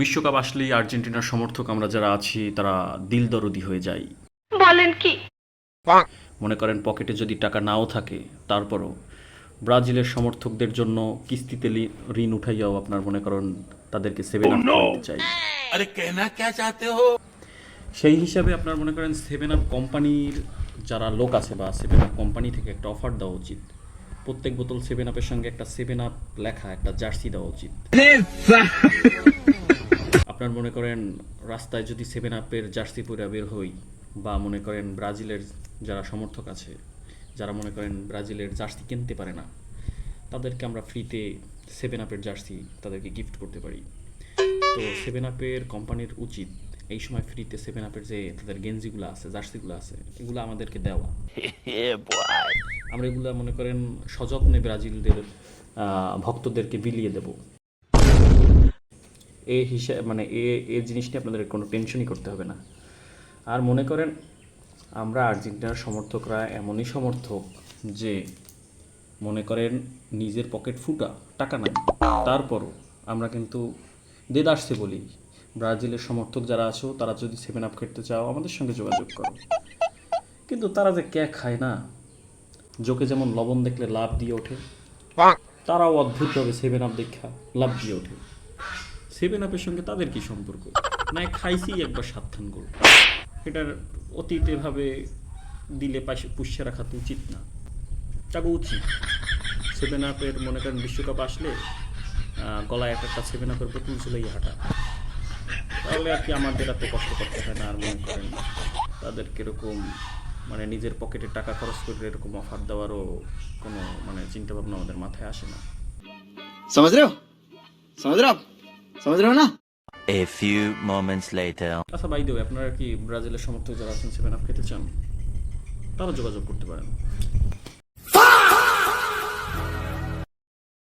বিশ্বকাপ আসলেই আর্জেন্টিনার সমর্থক আমরা যারা আছি তারা দিল দরদি হয়ে যাই। বলেন কি? মনে করেন পকেটে যদি টাকা নাও থাকে তারপরও ব্রাজিলের সমর্থকদের জন্য কিস্তিতে ঋণ উঠাইয়াও আপনার মনে করেন তাদেরকে সেভেন আপ খাওয়াইতে চাই। अरे कहना क्या चाहते हो? সেই হিসাবে আপনার মনে করেন সেভেন আপ কোম্পানির যারা লোক আছে বা সেভেন আপ কোম্পানি থেকে একটা অফার দেওয়া উচিত। প্রত্যেক বোতল সেভেন আপের সঙ্গে একটা সেভেন আপ লেখা একটা জার্সি দেওয়া উচিত। আপনার মনে করেন রাস্তায় যদি সেভেন আপের জার্সি পরে বের হই বা মনে করেন ব্রাজিলের যারা সমর্থক আছে যারা মনে করেন ব্রাজিলের জার্সি কিনতে পারে না তাদেরকে আমরা ফ্রিতে সেভেন আপের জার্সি তাদেরকে গিফট করতে পারি। তো সেভেন আপের কোম্পানির উচিত এই সময় ফ্রিতে সেভেন আপের যে তাদের গেঞ্জিগুলো আছে জার্সিগুলো আছে এগুলো আমাদেরকে দেওয়া। আমরা এগুলো মনে করেন সযত্নে ব্রাজিলদের ভক্তদেরকে বিলিয়ে দেব। এই হিসাবে মানে এই জিনিসটি আপনাদের কোনো টেনশনই করতে হবে না। আর মনে করেন আমরা আর্জেন্টিনার সমর্থকরা এমনই সমর্থক যে মনে করেন নিজের পকেট ফুটা টাকা নাই তারপরও আমরা কিন্তু দেদারসে বলি ব্রাজিলের সমর্থক যারা আছো তারা যদি সেভেন আপ খেতে চাও আমাদের সঙ্গে যোগাযোগ করো। কিন্তু তারা যে ক্যা খায় না, জোকে যেমন লবণ দেখলে লাভ দিয়ে ওঠে তারাও অদ্ভুতভাবে সেভেন আপ দেখা লাভ দিয়ে ওঠে। সেভেন আপের সঙ্গে তাদের কি সম্পর্ক? না খাইছি একবার সাবধান করো, এটার অতীত এভাবে দিলে পাশে পুষে রাখা তো উচিত না। তাকে উচিত সেভেন আপের মনে করেন বিশ্বকাপ আসলে গলায় একটা সেভেন আপের বোতল ঝুলাইয়ে হাঁটা, তাহলে আর কি আমাদের এত কষ্ট করতে হয় না। আর মনে করেন তাদের কীরকম মানে নিজের পকেটে টাকা খরচ করে এরকম অফার দেওয়ারও কোনো মানে চিন্তাভাবনা আমাদের মাথায় আসে না। समझ रहे हो समझ रहे हो आप समझ रहे हो ना। A few moments later. আচ্ছা বাই দ্য ওয়ে, আপনারা কি ব্রাজিলের সমর্থক যারা আছেন সেভেন আপ খেতে চান তারা যোগাযোগ করতে পারেন।